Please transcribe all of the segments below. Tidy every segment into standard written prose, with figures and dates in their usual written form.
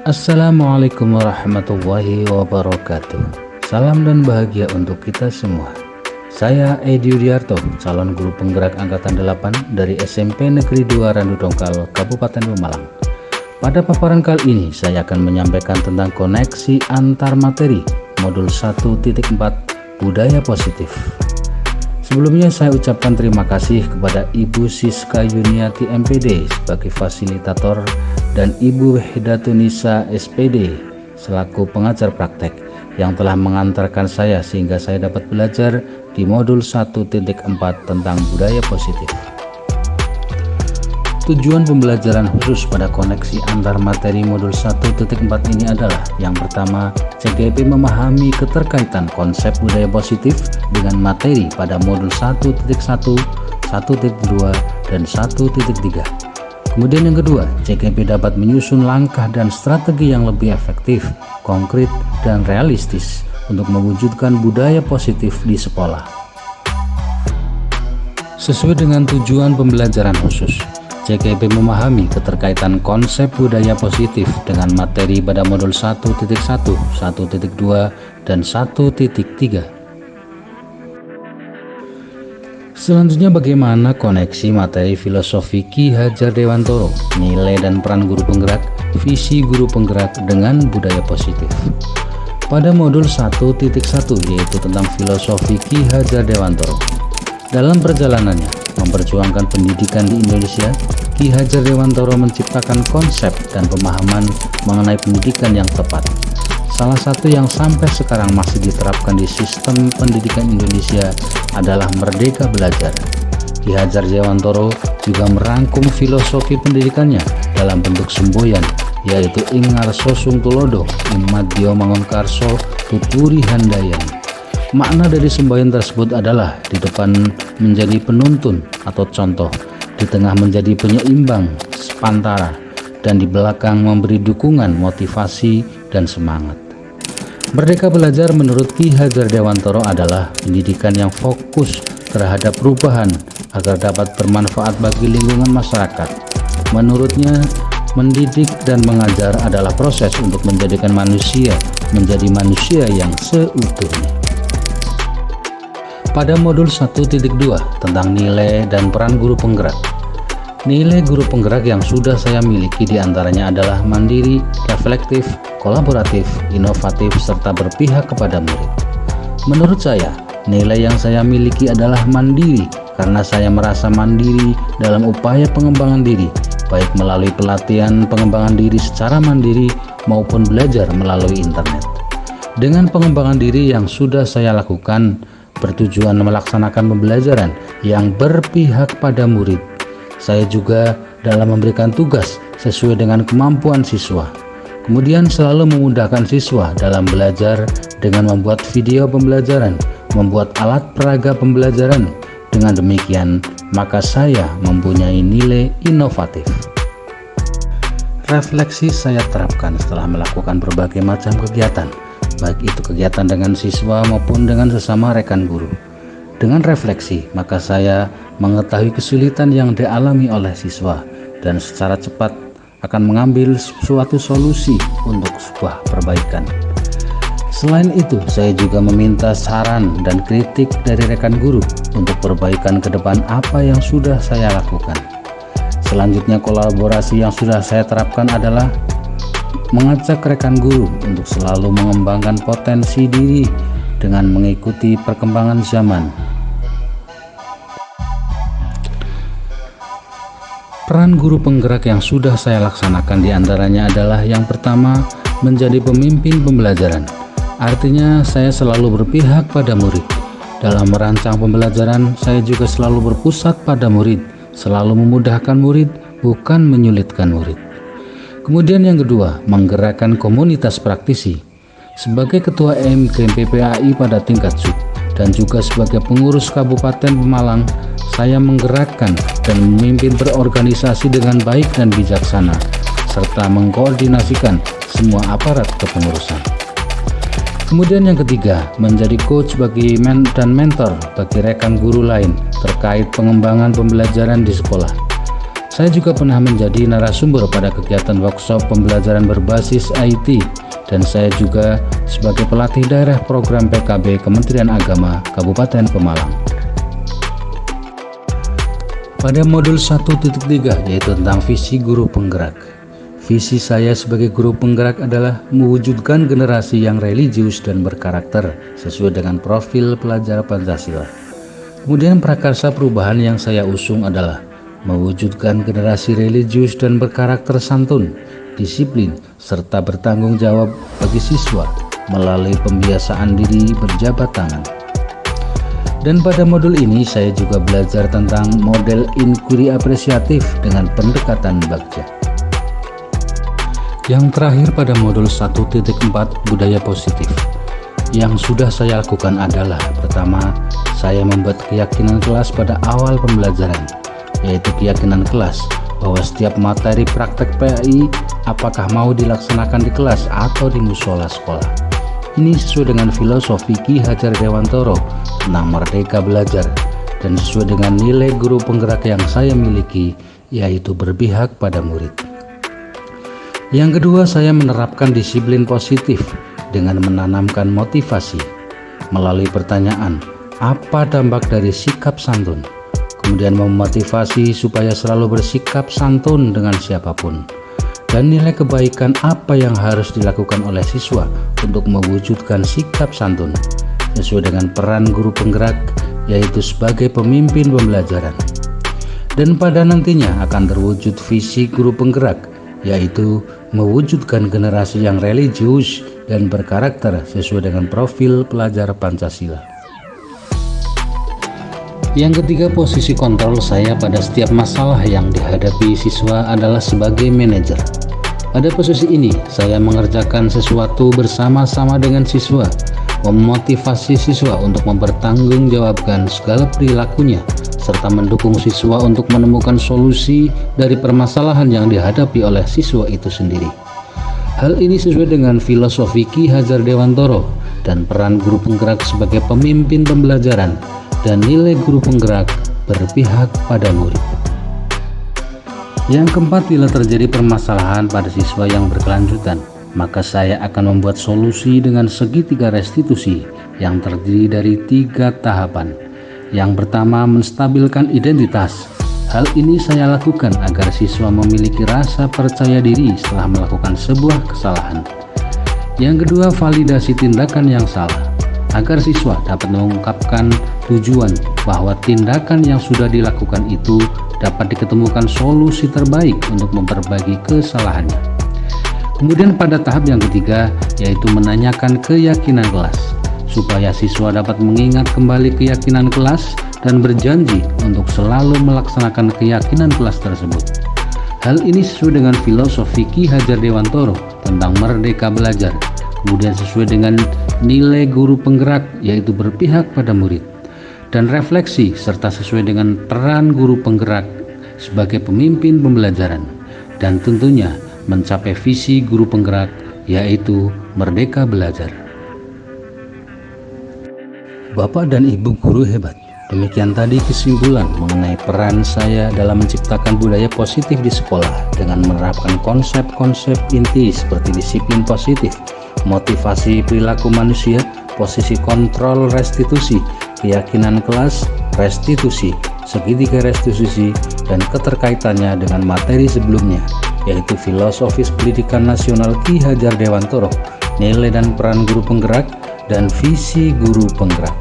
Assalamualaikum warahmatullahi wabarakatuh. Salam dan bahagia untuk kita semua. Saya Edi Yudiarto, calon guru penggerak angkatan 8 dari SMP Negeri 2 Randu Dongkal, Kabupaten Pemalang. Pada paparan kali ini saya akan menyampaikan tentang koneksi antar materi modul 1.4 budaya positif. Sebelumnya saya ucapkan terima kasih kepada Ibu Siska Yuniati MPD sebagai fasilitator dan Ibu Hidatunisa SPD selaku pengajar praktek yang telah mengantarkan saya sehingga saya dapat belajar di modul 1.4 tentang budaya positif. Tujuan pembelajaran khusus pada koneksi antar materi modul 1.4 ini adalah yang pertama, CGP memahami keterkaitan konsep budaya positif dengan materi pada modul 1.1, 1.2, dan 1.3. Kemudian yang kedua, CGP dapat menyusun langkah dan strategi yang lebih efektif, konkret, dan realistis untuk mewujudkan budaya positif di sekolah. Sesuai dengan tujuan pembelajaran khusus, CGP memahami keterkaitan konsep budaya positif dengan materi pada modul 1.1, 1.2, dan 1.3. Selanjutnya bagaimana koneksi materi filosofi Ki Hajar Dewantoro, nilai dan peran guru penggerak, visi guru penggerak dengan budaya positif. Pada modul 1.1 yaitu tentang filosofi Ki Hajar Dewantoro. Dalam perjalanannya memperjuangkan pendidikan di Indonesia, Ki Hajar Dewantoro menciptakan konsep dan pemahaman mengenai pendidikan yang tepat. Salah satu yang sampai sekarang masih diterapkan di sistem pendidikan Indonesia adalah Merdeka Belajar. Ki Hajar Dewantoro juga merangkum filosofi pendidikannya dalam bentuk semboyan, yaitu Ingarso Sungtulodo, Imadyo Mangunkarso, Tuturi Handayan. Makna dari semboyan tersebut adalah di depan menjadi penuntun atau contoh, di tengah menjadi penyeimbang, pantara, dan di belakang memberi dukungan, motivasi, dan semangat. Merdeka Belajar menurut Ki Hajar Dewantoro adalah pendidikan yang fokus terhadap perubahan agar dapat bermanfaat bagi lingkungan masyarakat. Menurutnya, mendidik dan mengajar adalah proses untuk menjadikan manusia menjadi manusia yang seutuhnya. Pada modul 1.2 tentang nilai dan peran guru penggerak. Nilai guru penggerak yang sudah saya miliki diantaranya adalah mandiri, reflektif, kolaboratif, inovatif, serta berpihak kepada murid. Menurut saya, nilai yang saya miliki adalah mandiri karena saya merasa mandiri dalam upaya pengembangan diri, baik melalui pelatihan pengembangan diri secara mandiri maupun belajar melalui internet. Dengan pengembangan diri yang sudah saya lakukan, bertujuan melaksanakan pembelajaran yang berpihak pada murid. Saya juga dalam memberikan tugas sesuai dengan kemampuan siswa. Kemudian selalu memudahkan siswa dalam belajar dengan membuat video pembelajaran, membuat alat peraga pembelajaran. Dengan demikian, maka saya mempunyai nilai inovatif. Refleksi saya terapkan setelah melakukan berbagai macam kegiatan, baik itu kegiatan dengan siswa maupun dengan sesama rekan guru. Dengan refleksi, maka saya mengetahui kesulitan yang dialami oleh siswa dan secara cepat akan mengambil suatu solusi untuk sebuah perbaikan. Selain itu, saya juga meminta saran dan kritik dari rekan guru untuk perbaikan ke depan apa yang sudah saya lakukan. Selanjutnya, kolaborasi yang sudah saya terapkan adalah mengajak rekan guru untuk selalu mengembangkan potensi diri dengan mengikuti perkembangan zaman. Peran guru penggerak yang sudah saya laksanakan diantaranya adalah yang pertama, menjadi pemimpin pembelajaran. Artinya saya selalu berpihak pada murid. Dalam merancang pembelajaran, saya juga selalu berpusat pada murid, selalu memudahkan murid, bukan menyulitkan murid. Kemudian yang kedua, menggerakkan komunitas praktisi. Sebagai Ketua MGMPPAI pada tingkat sub dan juga sebagai pengurus Kabupaten Pemalang, saya menggerakkan dan memimpin berorganisasi dengan baik dan bijaksana, serta mengkoordinasikan semua aparat kepengurusan. Kemudian yang ketiga, menjadi coach dan mentor bagi rekan guru lain terkait pengembangan pembelajaran di sekolah. Saya juga pernah menjadi narasumber pada kegiatan workshop pembelajaran berbasis IT, dan saya juga sebagai pelatih daerah program PKB Kementerian Agama Kabupaten Pemalang. Pada modul 1.3 yaitu tentang visi guru penggerak. Visi saya sebagai guru penggerak adalah mewujudkan generasi yang religius dan berkarakter sesuai dengan profil pelajar Pancasila. Kemudian prakarsa perubahan yang saya usung adalah mewujudkan generasi religius dan berkarakter santun, disiplin, serta bertanggung jawab bagi siswa melalui pembiasaan diri berjabat tangan. Dan pada modul ini saya juga belajar tentang model inquiry apresiatif dengan pendekatan bagja. Yang terakhir pada modul 1.4 budaya positif. Yang sudah saya lakukan adalah pertama, saya membuat keyakinan kelas pada awal pembelajaran, yaitu keyakinan kelas bahwa setiap materi praktek PAI apakah mau dilaksanakan di kelas atau di musola sekolah. Ini sesuai dengan filosofi Ki Hajar Dewantoro tentang merdeka belajar dan sesuai dengan nilai guru penggerak yang saya miliki, yaitu berpihak pada murid. Yang kedua, saya menerapkan disiplin positif dengan menanamkan motivasi melalui pertanyaan, apa dampak dari sikap santun? Kemudian memotivasi supaya selalu bersikap santun dengan siapapun. Dan nilai kebaikan apa yang harus dilakukan oleh siswa untuk mewujudkan sikap santun sesuai dengan peran guru penggerak, yaitu sebagai pemimpin pembelajaran. Dan pada nantinya akan terwujud visi guru penggerak, yaitu mewujudkan generasi yang religius dan berkarakter sesuai dengan profil pelajar Pancasila. Yang ketiga, posisi kontrol saya pada setiap masalah yang dihadapi siswa adalah sebagai manajer. Pada posisi ini, saya mengerjakan sesuatu bersama-sama dengan siswa, memotivasi siswa untuk mempertanggungjawabkan segala perilakunya, serta mendukung siswa untuk menemukan solusi dari permasalahan yang dihadapi oleh siswa itu sendiri. Hal ini sesuai dengan filosofi Ki Hajar Dewantoro dan peran guru penggerak sebagai pemimpin pembelajaran dan nilai guru penggerak berpihak pada murid. Yang keempat, bila terjadi permasalahan pada siswa yang berkelanjutan, maka saya akan membuat solusi dengan segitiga restitusi yang terdiri dari 3 tahapan. Yang pertama, menstabilkan identitas. Hal ini saya lakukan agar siswa memiliki rasa percaya diri setelah melakukan sebuah kesalahan. Yang kedua, validasi tindakan yang salah, agar siswa dapat mengungkapkan tujuan bahwa tindakan yang sudah dilakukan itu dapat diketemukan solusi terbaik untuk memperbaiki kesalahannya. Kemudian pada tahap yang ketiga, yaitu menanyakan keyakinan kelas, supaya siswa dapat mengingat kembali keyakinan kelas dan berjanji untuk selalu melaksanakan keyakinan kelas tersebut. Hal ini sesuai dengan filosofi Ki Hajar Dewantoro tentang merdeka belajar, kemudian sesuai dengan nilai guru penggerak, yaitu berpihak pada murid, dan refleksi serta sesuai dengan peran guru penggerak sebagai pemimpin pembelajaran, dan tentunya mencapai visi guru penggerak, yaitu merdeka belajar. Bapak dan Ibu guru hebat, demikian tadi kesimpulan mengenai peran saya dalam menciptakan budaya positif di sekolah dengan menerapkan konsep-konsep inti seperti disiplin positif, motivasi perilaku manusia, posisi kontrol restitusi, keyakinan kelas, restitusi, segitiga restitusi, dan keterkaitannya dengan materi sebelumnya, yaitu filosofis pendidikan nasional Ki Hajar Dewantoro, nilai dan peran guru penggerak, dan visi guru penggerak.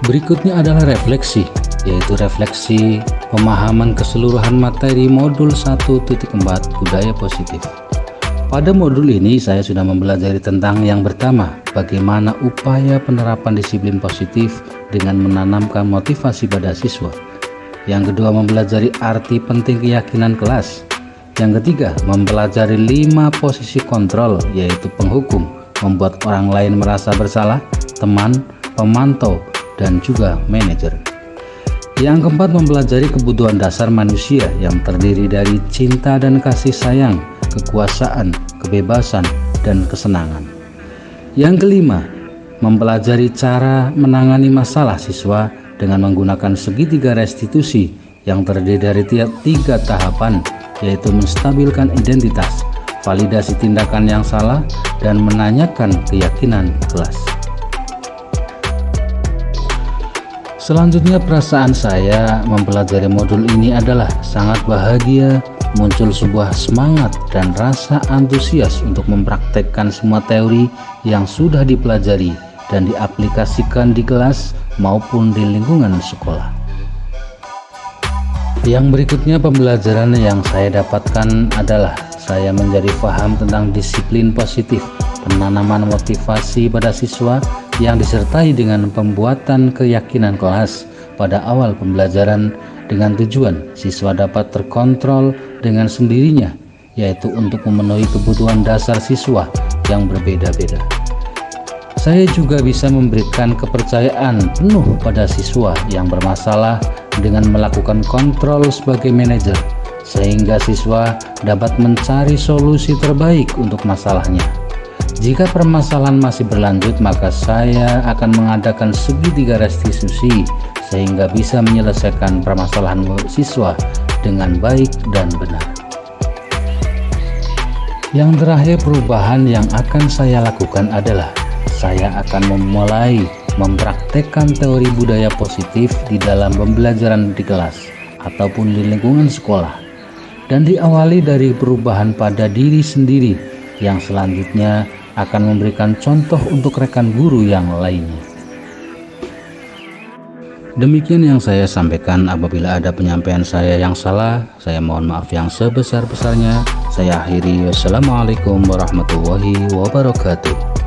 Berikutnya adalah refleksi, yaitu refleksi pemahaman keseluruhan materi modul 1.4 budaya positif. Pada modul ini saya sudah mempelajari tentang yang pertama, bagaimana upaya penerapan disiplin positif dengan menanamkan motivasi pada siswa. Yang kedua, mempelajari arti penting keyakinan kelas. Yang ketiga, mempelajari 5 posisi kontrol, yaitu penghukum, membuat orang lain merasa bersalah, teman, pemantau, dan juga manajer. Yang keempat, mempelajari kebutuhan dasar manusia yang terdiri dari cinta dan kasih sayang, kekuasaan, kebebasan, dan kesenangan. Yang kelima, mempelajari cara menangani masalah siswa dengan menggunakan segitiga restitusi, yang terdiri dari tiga tahapan, yaitu menstabilkan identitas, validasi tindakan yang salah, dan menanyakan keyakinan kelas. Selanjutnya, perasaan saya mempelajari modul ini adalah sangat bahagia, muncul sebuah semangat dan rasa antusias untuk mempraktekkan semua teori yang sudah dipelajari dan diaplikasikan di kelas maupun di lingkungan sekolah. Yang berikutnya, pembelajaran yang saya dapatkan adalah saya menjadi paham tentang disiplin positif, penanaman motivasi pada siswa yang disertai dengan pembuatan keyakinan kelas pada awal pembelajaran dengan tujuan siswa dapat terkontrol dengan sendirinya, yaitu untuk memenuhi kebutuhan dasar siswa yang berbeda-beda. Saya juga bisa memberikan kepercayaan penuh pada siswa yang bermasalah dengan melakukan kontrol sebagai manajer, sehingga siswa dapat mencari solusi terbaik untuk masalahnya. Jika permasalahan masih berlanjut, maka saya akan mengadakan segitiga restitusi sehingga bisa menyelesaikan permasalahan siswa dengan baik dan benar. Yang terakhir, perubahan yang akan saya lakukan adalah saya akan memulai mempraktekkan teori budaya positif di dalam pembelajaran di kelas ataupun di lingkungan sekolah, dan diawali dari perubahan pada diri sendiri yang selanjutnya akan memberikan contoh untuk rekan guru yang lainnya. Demikian yang saya sampaikan. Apabila ada penyampaian saya yang salah, saya mohon maaf yang sebesar-besarnya. Saya akhiri. Wassalamualaikum warahmatullahi wabarakatuh.